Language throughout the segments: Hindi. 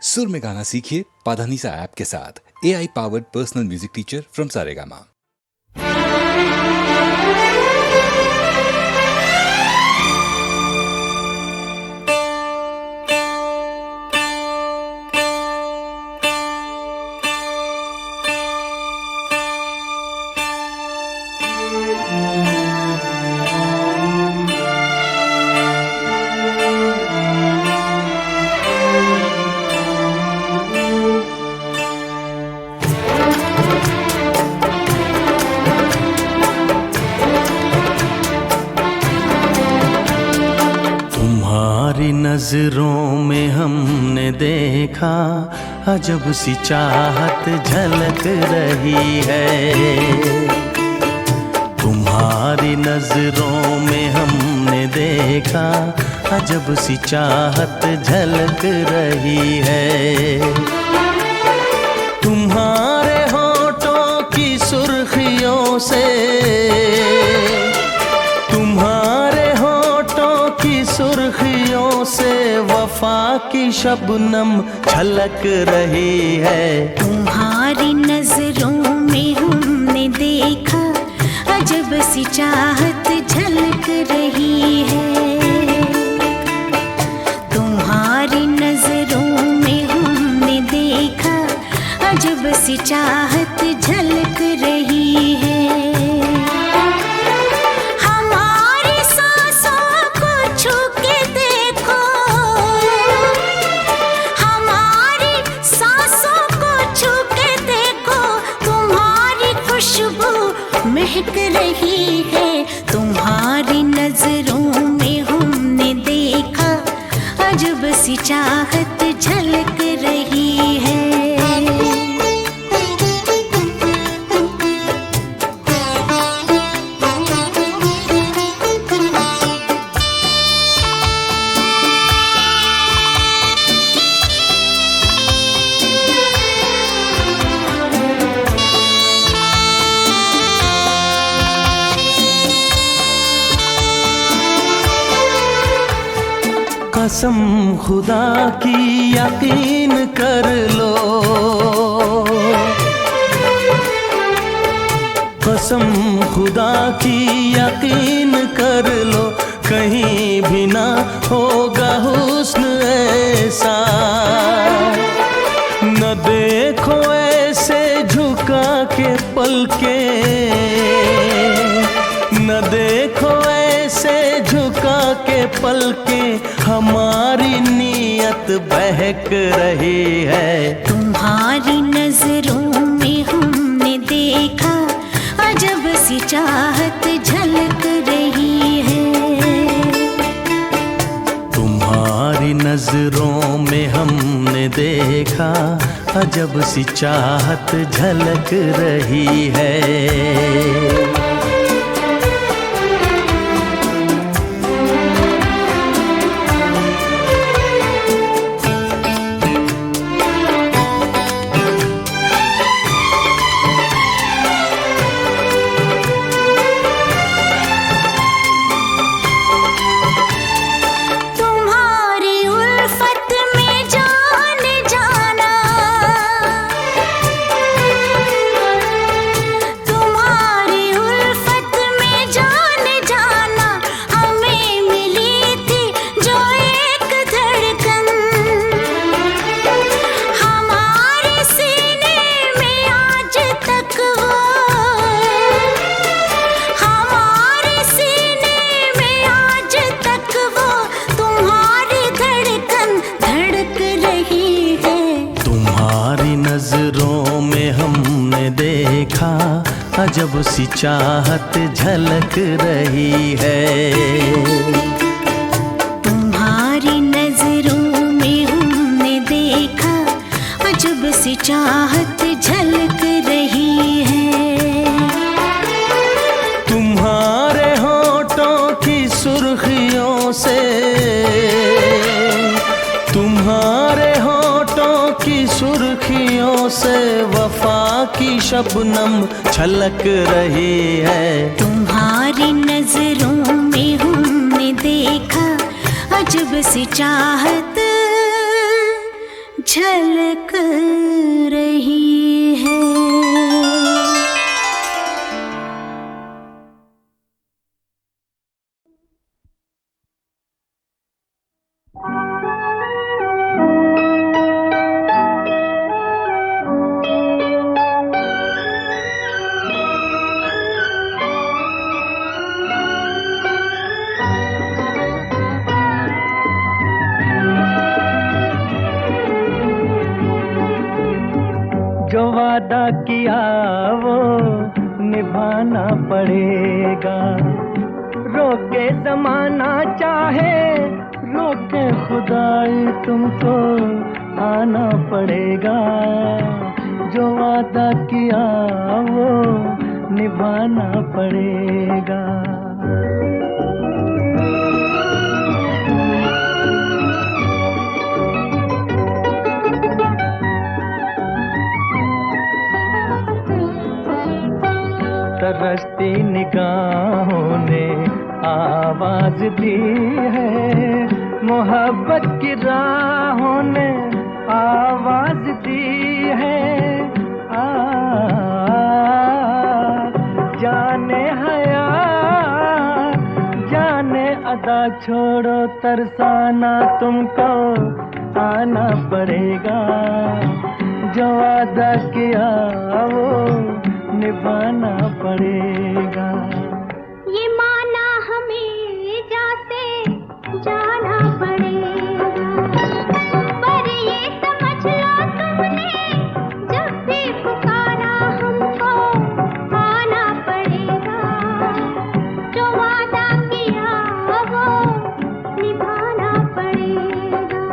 सुर में गाना सीखिए पाधानीसा ऐप के साथ। AI powered personal music teacher from Saregama. नजरों में हमने देखा अजब सी चाहत झलक रही है। तुम्हारी नजरों में हमने देखा अजब सी चाहत झलक रही है। तुम्हारे होठों की सुर्खियों से, तुम्हारे होठों की सुर्खियों से वफा की शबनम छलक रही है। तुम्हारी नजरों में हमने देखा अजब सी चाहत झलक रही है। तुम्हारी नजरों में हमने देखा अजब सी चाहत झलक रही है। महक रही है। तुम्हारी नजरों में हमने देखा अजब सी चाहत झलक रही है। कसम खुदा की यकीन कर लो, कसम खुदा की यकीन कर लो, कहीं भी ना होगा हुस्न ऐसा। न देखो ऐसे झुका के पलके, न देखो ऐसे झुका के पलके, हमारी नीयत बहक रही है। तुम्हारी नजरों में हमने देखा अजब सी चाहत झलक रही है। तुम्हारी नजरों में हमने देखा अजब सी चाहत झलक रही है। नजरों में हमने देखा अजब सी चाहत झलक रही है। तुम्हारी नजरों में हमने देखा अजब सी चाहत झलक रही है। तुम्हारे होठों की सुर्खियों से, तुम्हारे होठों की सुर्खियों से वफा की शबनम छलक रही है। तुम्हारी नजरों में हमने देखा अजब सी चाहत झलक रही है। जो वादा किया वो निभाना पड़ेगा, रोके जमाना चाहे रोके खुदाई तुमको आना पड़ेगा। जो वादा किया वो निभाना पड़ेगा। तरसती निगाहों ने आवाज दी है, मोहब्बत की राहों ने आवाज दी है। जाने हया जाने अदा छोड़ो तरसाना तुमको आना पड़ेगा। जो वादा किया वो निभाना पड़ेगा। ये माना हमें जैसे जाना पड़ेगा, पर ये समझ लो तुमने जब भी पुकारा हमको आना पड़ेगा। जो वादा किया वो निभाना पड़ेगा।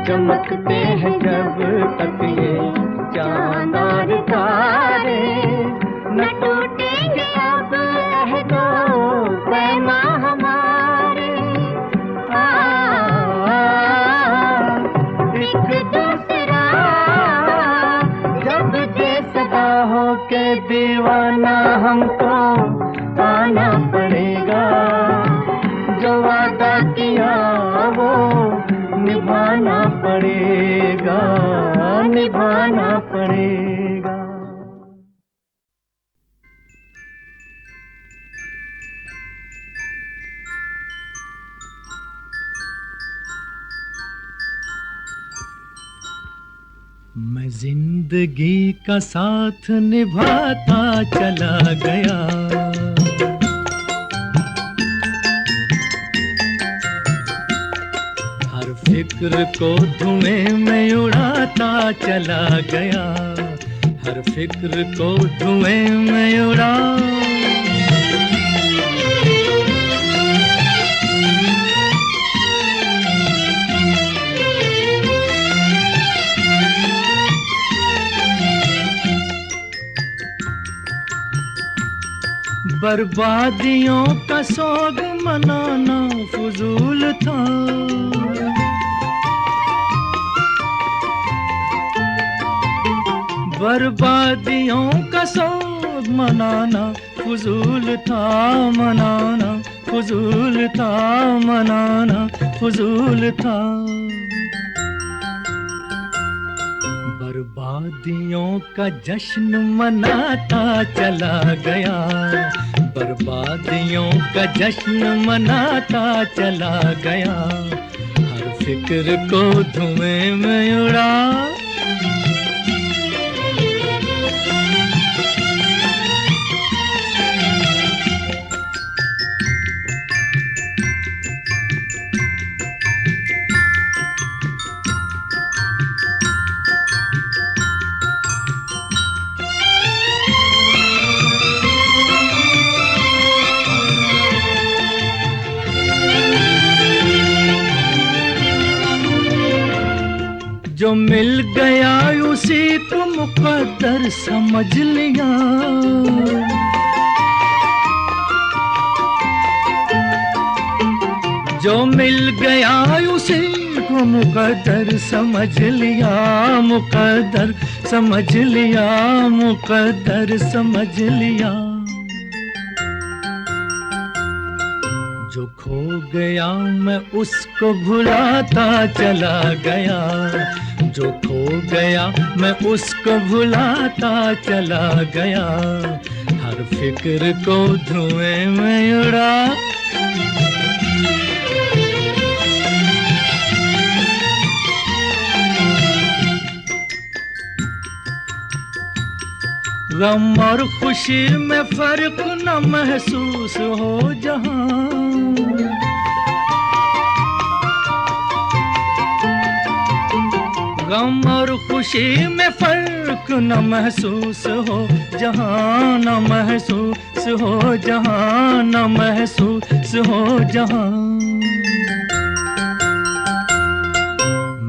चमकते हैं जब तक ये चांद और तारे, न टूटेंगे अब अहदो पैमा हमारे। एक दूसरा जब दे सदा हो के दीवाना हमको आना पड़ेगा। जो वादा किया वो निभाना पड़ेगा, निभाना पड़ेगा। मैं जिंदगी का साथ निभाता चला गया, फिक्र को धुएं में उड़ाता चला गया, हर फिक्र को धुएं में उड़ा। बर्बादियों का सोग मनाना फजूल था, बर्बादियों का सोग मनाना फजूल था, मनाना फजूल था, मनाना फजूल था। बर्बादियों का जश्न मनाता चला गया, बर्बादियों का जश्न मनाता चला गया, हर फिक्र को धुएं में उड़ा। जो मिल गया उसी को मुकद्दर समझ लिया। जो मिल गया उसी को मुकद्दर समझ लिया, मुकद्दर समझ लिया, मुकद्दर समझ लिया। जो खो गया मैं उसको भुलाता चला गया, जो खो गया मैं उसको भुलाता चला गया। हर फिक्र को धुएं में उड़ा, गम और खुशी में फर्क न महसूस हो जहां। गम और खुशी में फर्क न महसूस हो जहां, न महसूस हो जहां, न महसूस हो जहां।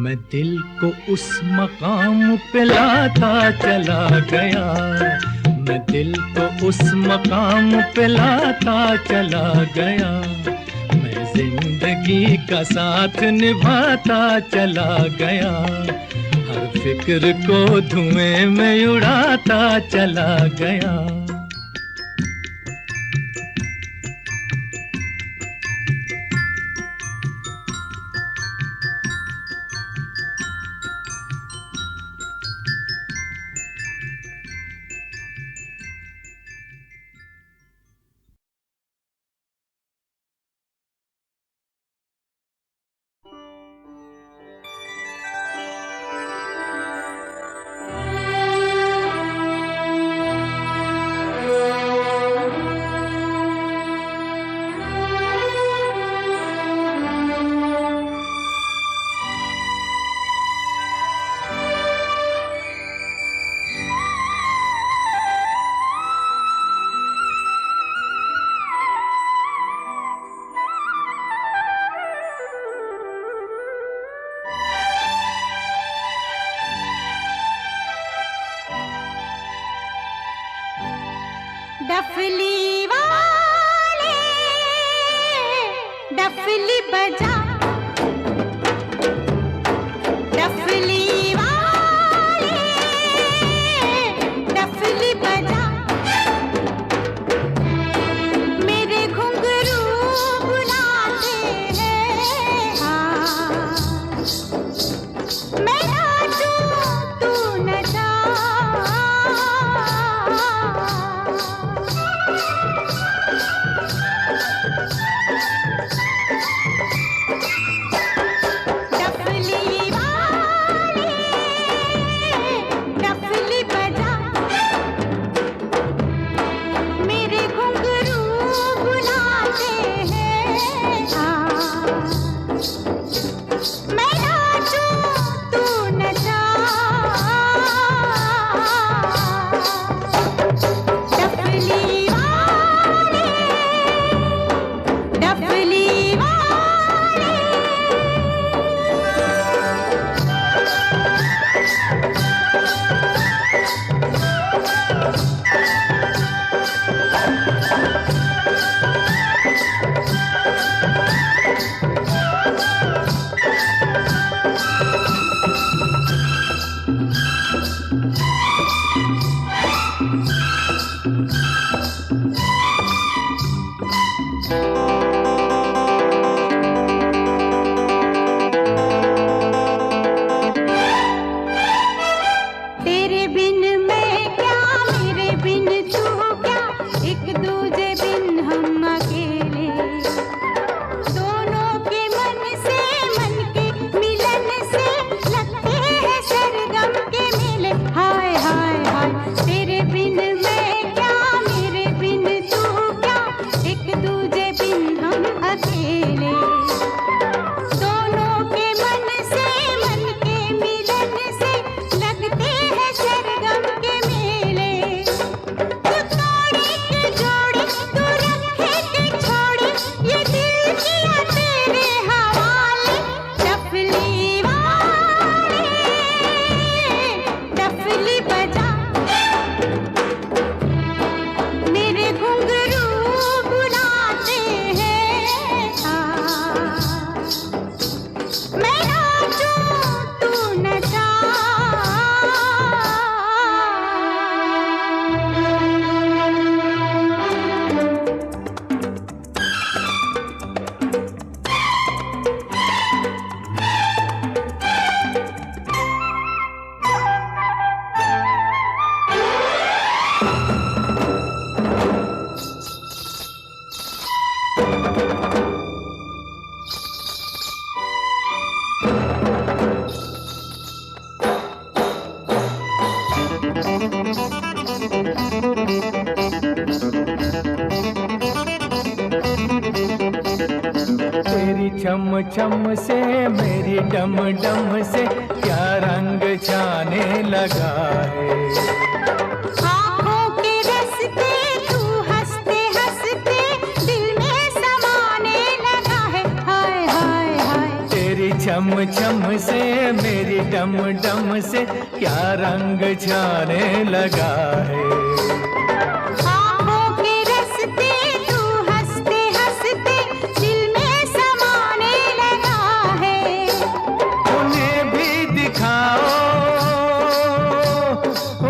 मैं दिल को उस मकाम पे लाता चला गया, मैं दिल को उस मकाम पे लाता चला गया। मैं जिंदगी का साथ निभाता चला गया, हर फिक्र को धुएं में उड़ाता चला गया। डफली वाले डफली बजा, डफली वाले डफली बजा। मेरे घुंघरू बुलाते हैं आज, मैं नाचूं तू नचा। तेरी छम छम से मेरी डम डम से क्या रंग जाने लगा है। आँखों के रस्ते तू हंसते हंसते दिल में समाने लगा है। हाय हाय हाय तेरी छम छम से मेरी डम डम से क्या रंग जाने लगा है। आँखों के रस्ते तू हंसते हंसते दिल में समाने लगा है। उन्हें भी दिखाओ,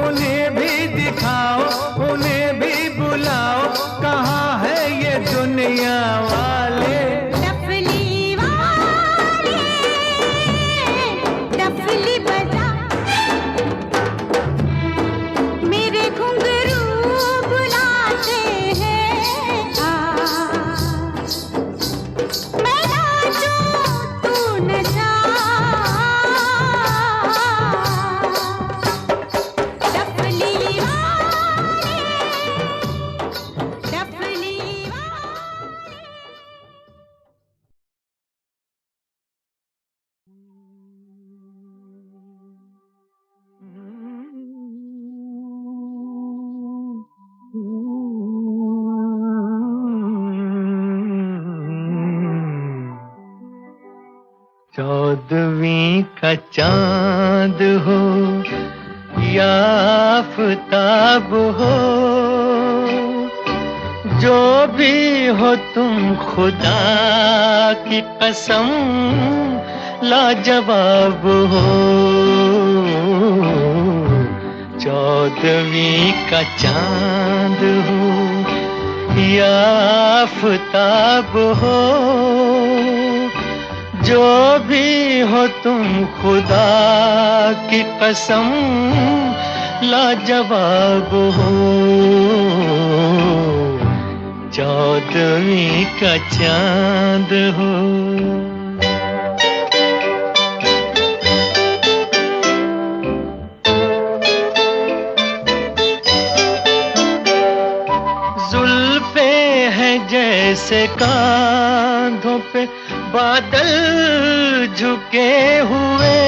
उन्हें भी दिखाओ, उन्हें भी बुलाओ, कहाँ है ये दुनिया वाले। डफली वाले डफली बजा, मेरे घुंघरू बुलाते हैं। मैं नाचूं तू नचा, डफली वाले डफली वाले। चौदहवीं का चांद हो या आफताब हो, जो भी हो तुम खुदा की कसम लाजवाब हो। चौदहवीं का चांद हो या आफताब हो, जो भी हो तुम खुदा की कसम लाजवाब हो। चौदहवीं का चांद हो। जुल्फे हैं जैसे कांधों पे बादल झुके हुए,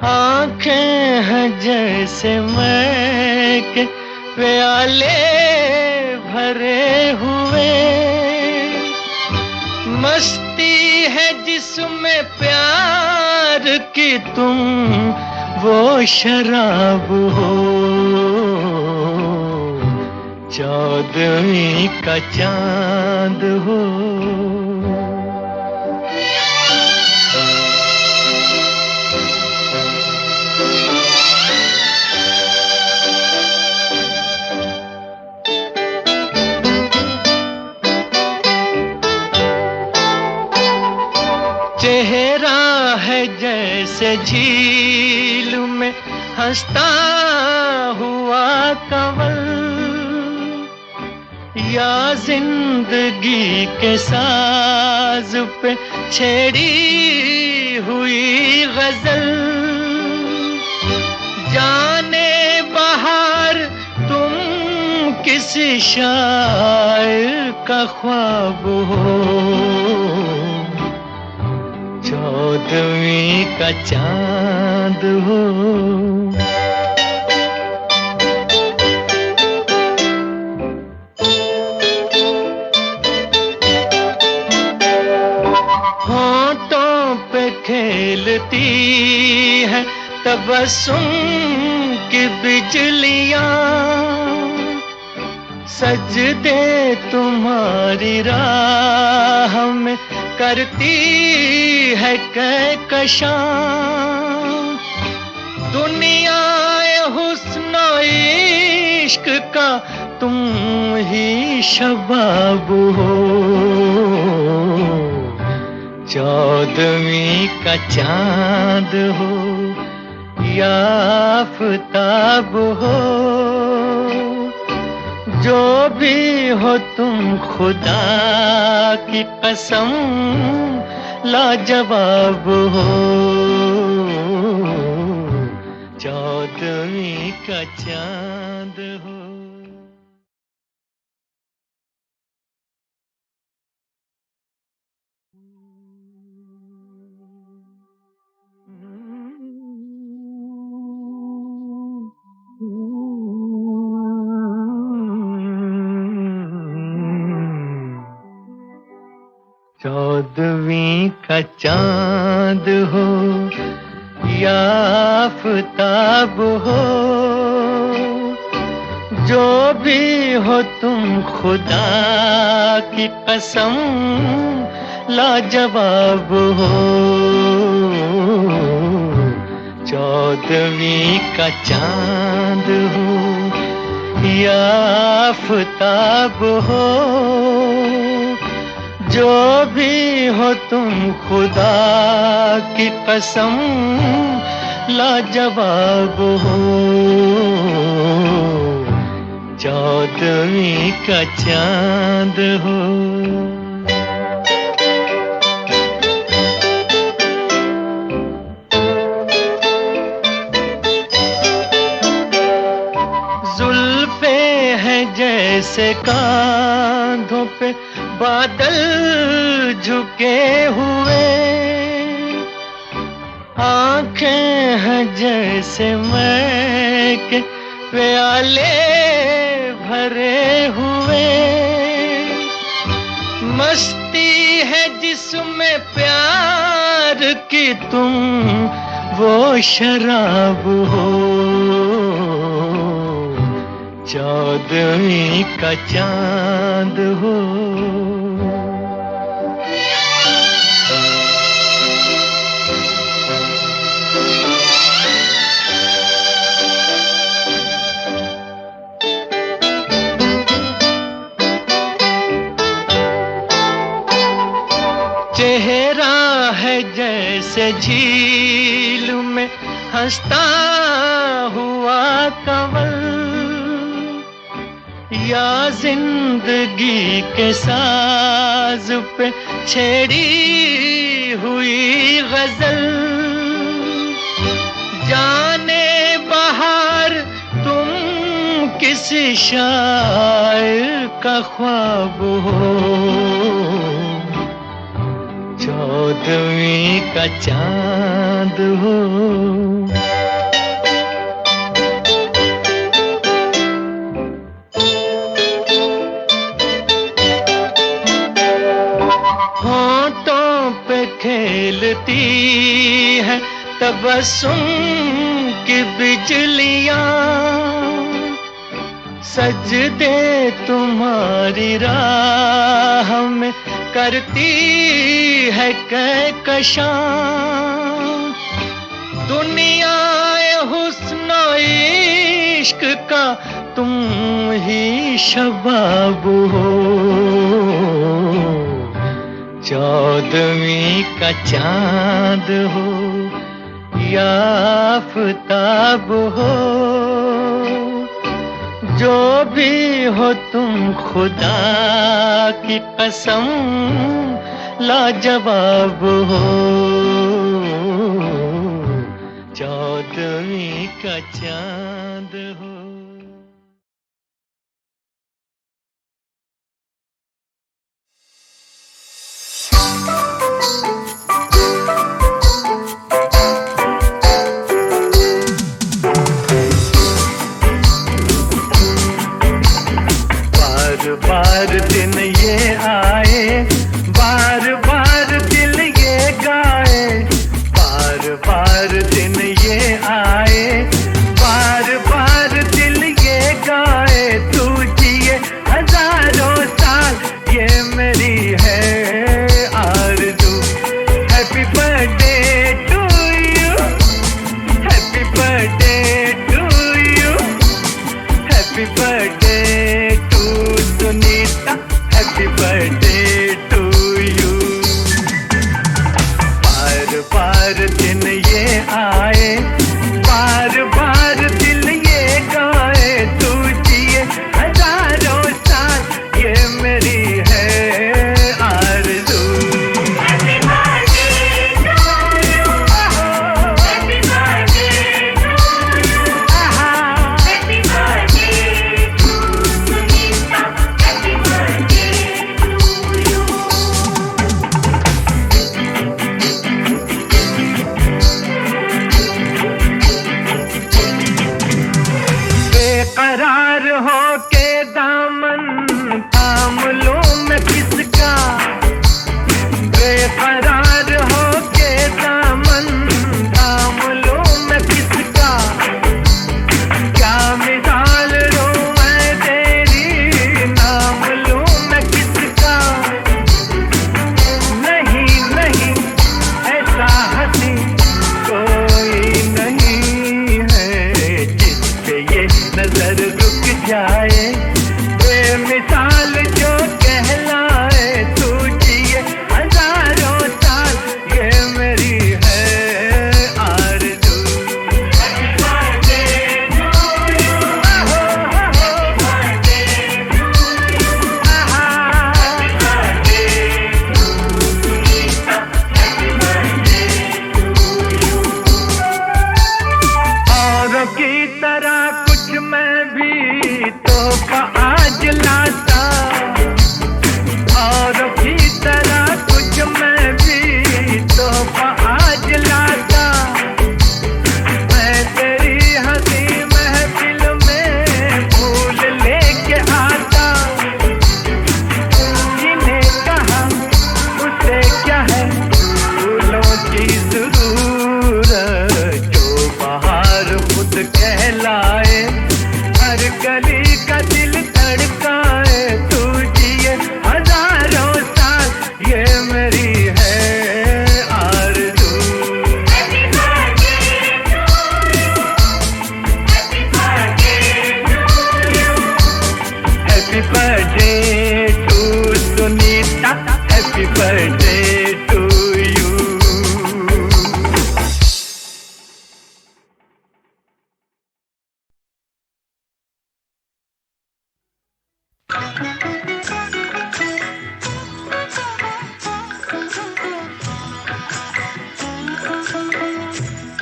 आंखें हैं जैसे मैं के प्याले भरे हुए, मस्ती है जिसमें प्यार की तुम वो शराब हो। चौदहवीं का चांद हो। चेहरा है जैसे झील में हंसता हुआ कंवल, या जिंदगी के साज पे छेड़ी हुई गजल। जाने बहार तुम किसी शायर का ख्वाब हो। चौदहवीं का चांद हो। होंठों पे खेलती है तबस्सुम की बिजलियां, सजदे तुम्हारी राह में करती है कहकशां। दुनिया हुस्न इश्क का तुम ही शबाब हो। चौदहवीं का चांद हो या आफताब हो, जो भी हो तुम खुदा की कसम लाजवाब हो। चौदहवीं का चांद हो। 14वीं का चांद हो या आफताब हो, जो भी हो तुम खुदा की कसम लाजवाब हो। 14वीं का चांद हो या आफताब हो, जो भी हो तुम खुदा की कसम लाजवाब हो। 14वीं का चांद हो। जुल्फे हैं जैसे कांधों पे बादल झुके हुए, आंखें हैं जैसे मैं के प्याले भरे हुए, मस्ती है जिसमें प्यार की तुम वो शराब हो। 14वीं का चांद हो। चेहरा है जैसे झील में हंसता हुआ कंवल, या जिंदगी के साज पे छेड़ी हुई गजल। जाने बहार तुम किसी शायर का ख्वाब हो। 14वीं का चांद हो। होंठों पे खेलती है तबस्सुम की बिजलियां, सजदे तुम्हारी राह में करती है कहकशां। दुनिया हुस्न इश्क का तुम ही शबाब हो। 14वीं का चांद हो या आफताब हो, जो भी हो तुम खुदा की कसम लाजवाब हो। 14वीं का चांद हो। बार दिन ये आए, बार बार दिल ये गाए, बार बार दिन ये आए, बार बार दिल ये गाए। तू जिए हजारों साल ये मेरी है आरज़ू। Happy birthday to you, happy birthday to you, happy birthday Sunita, happy birthday to you. बार बार दिन ये आए, बार बार दिल ये गाए। तू जिए हजारों साल ये मेरी है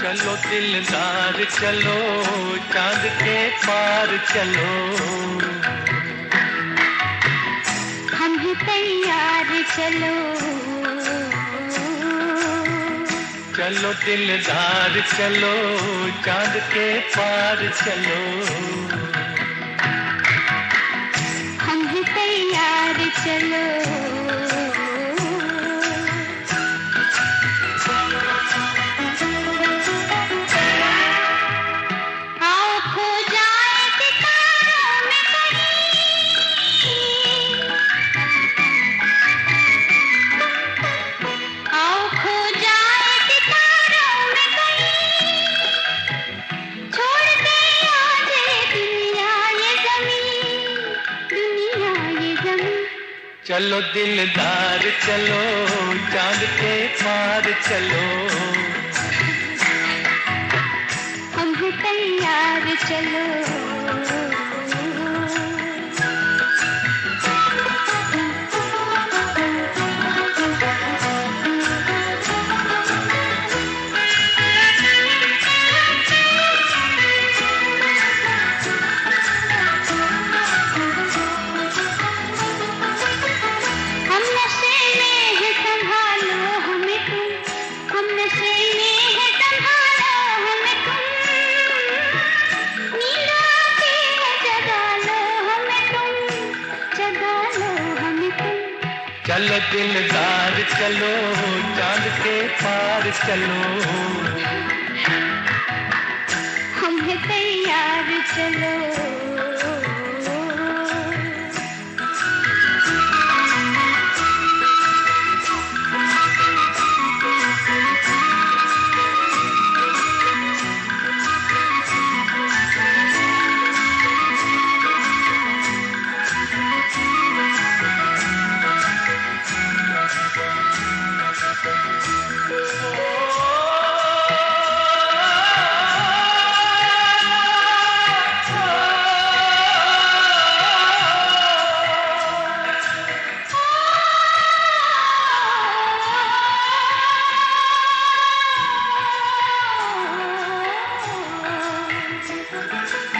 चलो दिलदार चलो चांद के पार चलो हम हैं तैयार चलो चलो दिलदार चलो चांद के पार चलो हम हैं तैयार चलो आओ खो जाए सितारों में कहीं आओ खो जाए सितारों में कहीं छोड़ दे आज दुनिया ये जमीन चलो दिलदार चलो चांद के पार चलो हम हैं तैयार चलो हम नशे में है संभालो हमें तुम हम नशे में है संभालो हमें तुम नींद आती है जगा लो हमें तुम चलो दिलदार चलो चांद के पार चलो हम हैं तैयार चलो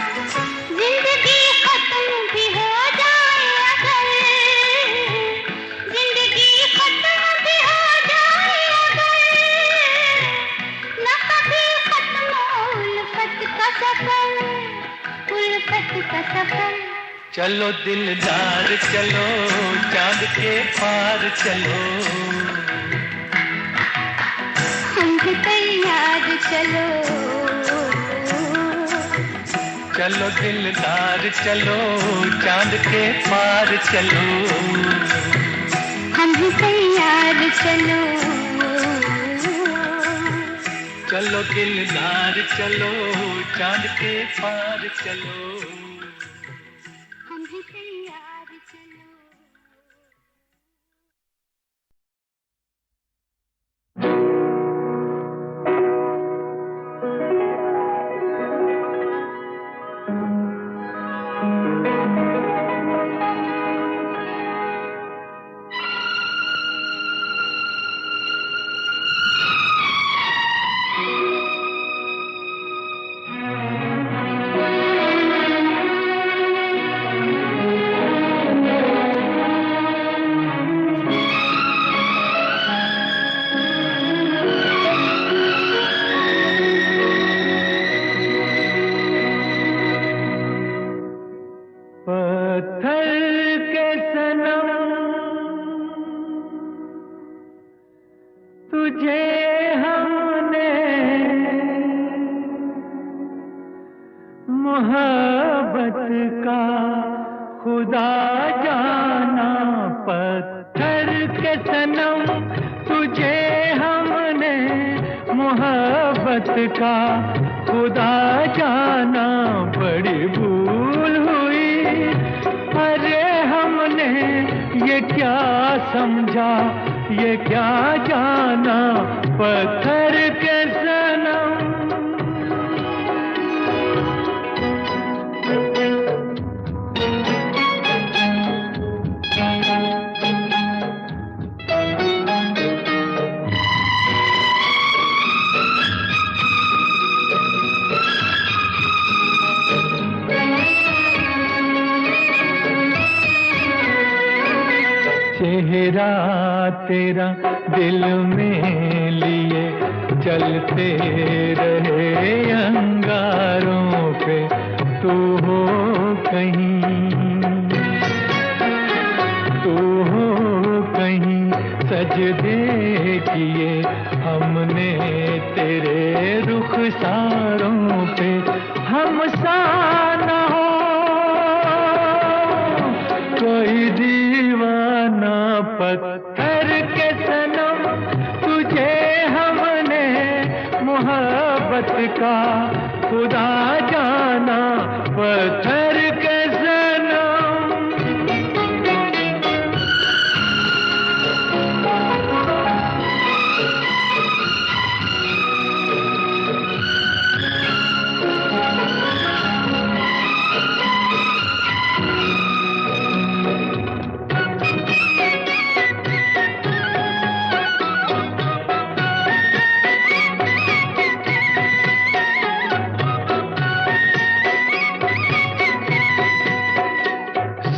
जिंदगी खत्म भी हो जाए अगर जिंदगी खत्म भी हो जाए अगर न कभी खत्म उल्फत का सफर चलो दिलदार चलो चांद के पार चलो हम हैं तैयार चलो चलो दिलदार चलो चांद के पार चलो हम हैं तैयार चलो चलो दिलदार चलो चांद के पार चलो हम हैं तैयार चलो का खुदा जाना बड़ी भूल हुई। अरे हमने ये क्या समझा, ये क्या जाना, पत्थर के सनम। तेरा दिल में लिए चलते रहे अंगारों पे, तू हो कहीं, तू हो कहीं, सजदे किए हमने तेरे रुखसारों पे, हम सा न हो कोई दीवाना पत्थर के सनम, तुझे हमने मोहब्बत का खुदा जाना, पत्थर के सनम।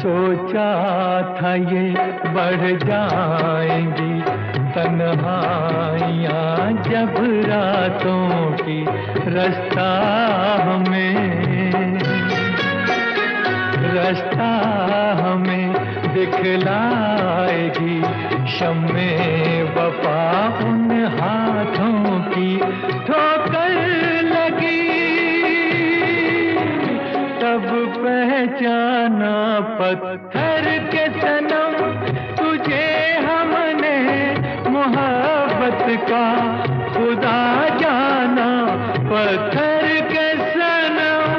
सोचा था ये बढ़ जाएंगी तन्हाइयाँ जब रातों की, रास्ता हमें दिखलाएगी शम्मे वफा उन हाथों की, ठोकर लगी तब पहचाना पत्थर के सनम, तुझे हमने मोहब्बत का खुदा जाना, पत्थर के सनम।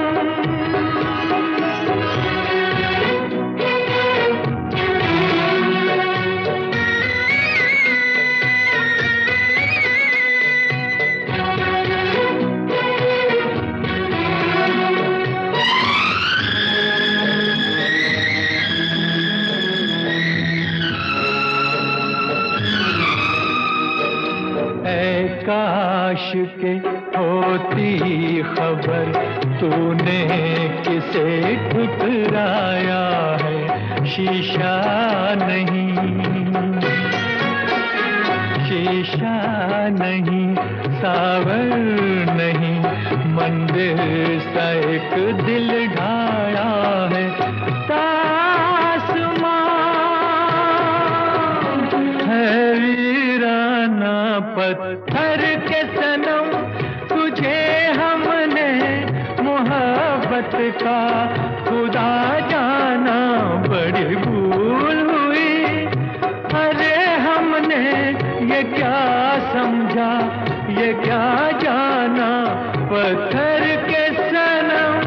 काश के होती खबर तूने किसे ठुकराया है, शीशा नहीं, सावर नहीं, मंदिर सा एक दिल ढाया है, तासमान है वीराना पत्थर के सनम, तुझे हमने मोहब्बत का खुदा जाना, बड़ी भूल हुई, अरे हमने ये क्या समझा, ये क्या जाना, पत्थर के सनम।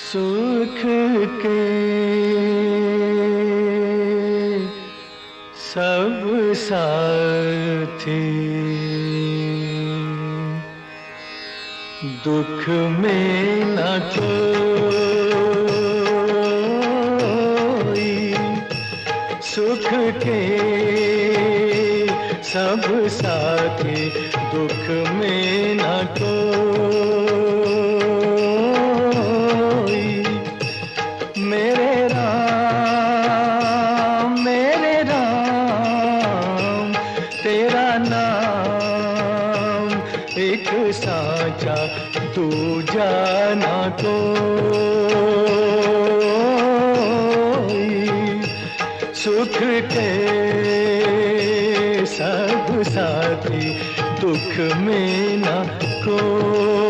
सुख के सब साथी दुख में न कोई, सुख के सब साथी दुख में न कोई, मेरे राम तेरा नाम एक साचा, तू जाना कोई, सुख के सब साथी दुख में न कोई।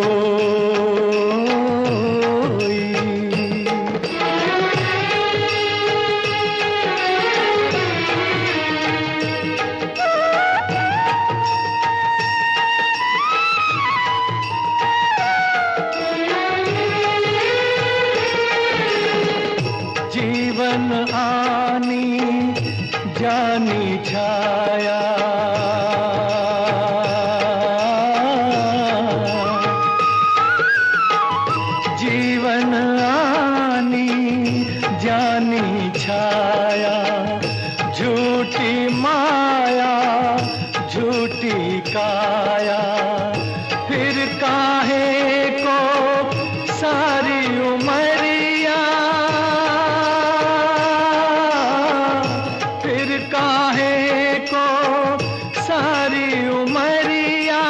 जीवन आनी जा जानी छाया जीवन आनी जानी छाया झूठी माया झूठी काया फिर काहे को सारी उमरिया फिर काहे को सारी उमरिया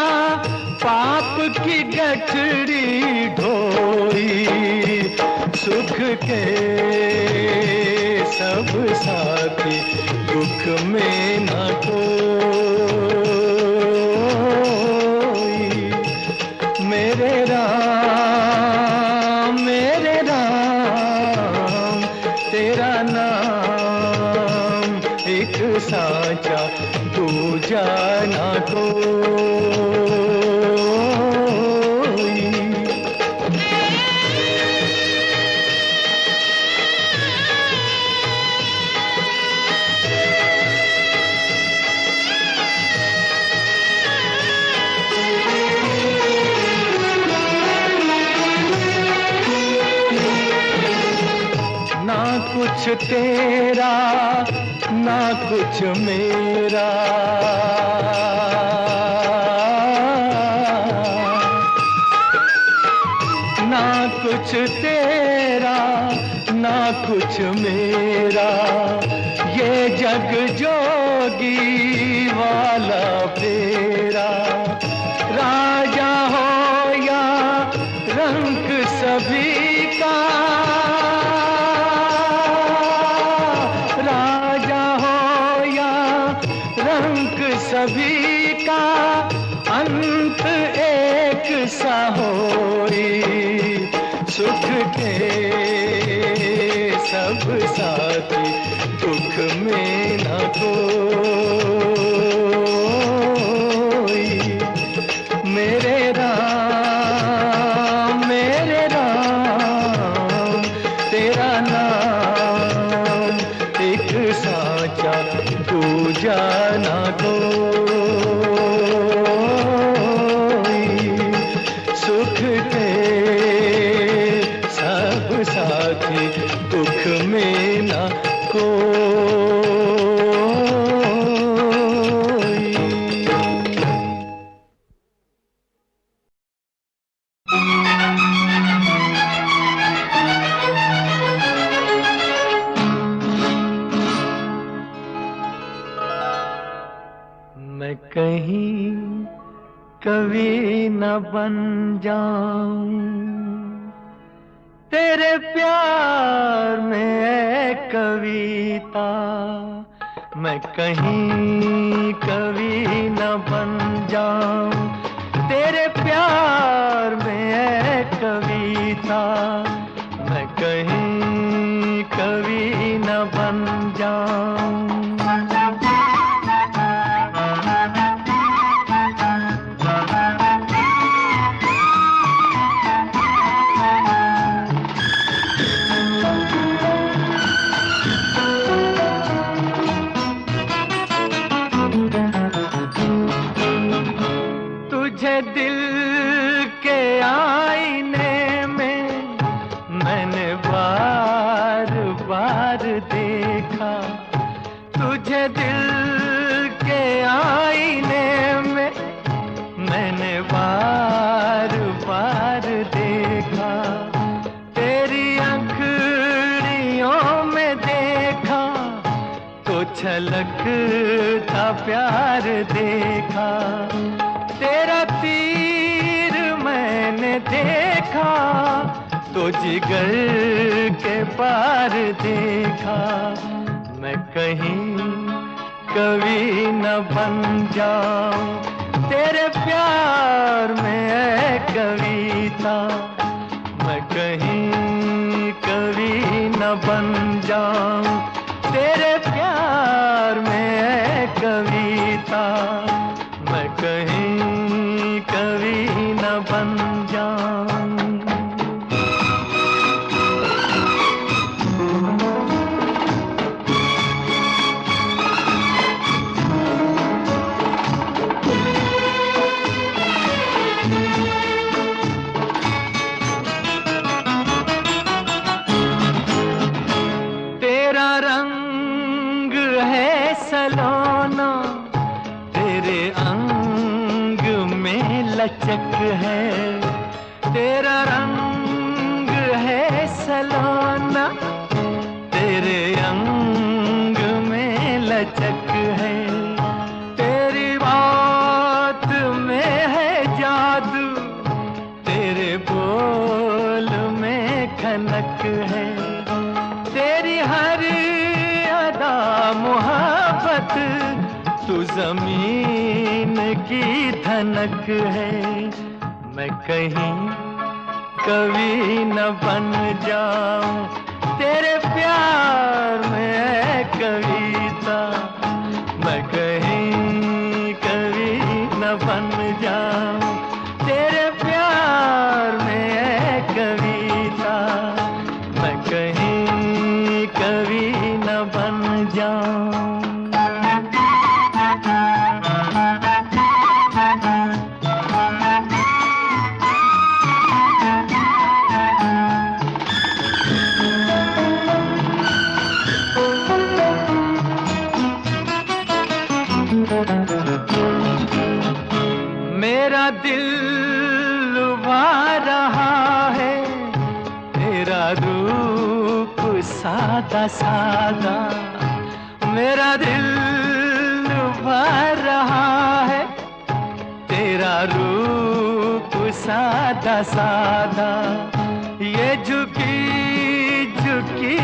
पाप की गठरी ढोई सुख के सब साथी दुख में न कोई मेरे राम तेरा नाम एक साचा दूजा ना कोई ना कुछ तेरा ना कुछ मेरा ना कुछ तेरा ना कुछ मेरा ये जग जोगी वाला फेरा राजा हो या रंग सभी का सभी का अंत एक सा होई सुख के सब साथी दुख में न कोई मेरे राम तेरा नाम एक साचा दूजा ना कोई सुख के सब साथी दुख में न कोई मैं कहीं कवि न बन जाऊं तेरे प्यार में है कविता मैं कहीं कवि न बन जाऊं तेरे प्यार में है कविता मैं कहीं कवि न बन जाऊं तुझे दिल के आईने में मैंने बार बार देखा तुझे दिल के आईने में मैंने बार बार देखा तेरी अंखड़ियों में देखा तो छलकता प्यार देखा तेरा तीर मैंने देखा तो जिगर के पार देखा मैं कहीं कवि न बन जाऊं तेरे प्यार में है कविता मैं कहीं कवि न बन जाऊं तेरे प्यार में है कविता मैं कहीं कवि न बन जाऊं लचक है, तेरा रंग है सलोना, तेरे अंग में लचक है, तेरी बात में है जादू, तेरे बोल में खनक है, तेरी हर अदा मोहब्बत, तू जमीन की धनक है। मैं कहीं कभी न बन जाऊं तेरे प्यार में है कविता, मैं कहीं कभी न बन जाऊं तेरे प्यार में है कविता, मैं कहीं कभी न बन जाऊं। मेरा दिल लुभा रहा है, तेरा रूप सादा सादा, मेरा दिल लुभा रहा है, तेरा रूप सादा सादा, ये झुकी झुकी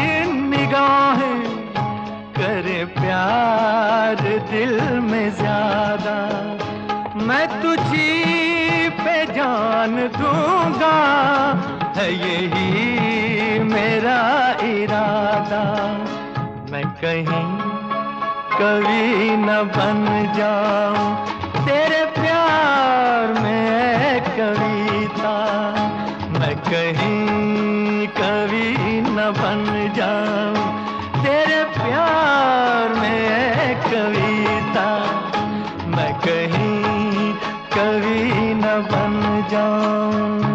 निगाहें करे प्यार दिल में ज्यादा, मैं तुझी पे जान दूंगा, है यही मेरा इरादा, मैं कहीं कभी न बन जाऊं तेरे प्यार में है कविता, मैं कहीं कभी न बन जाऊं तेरे प्यार में है कविता, मैं कहीं कभी न बन जाऊं।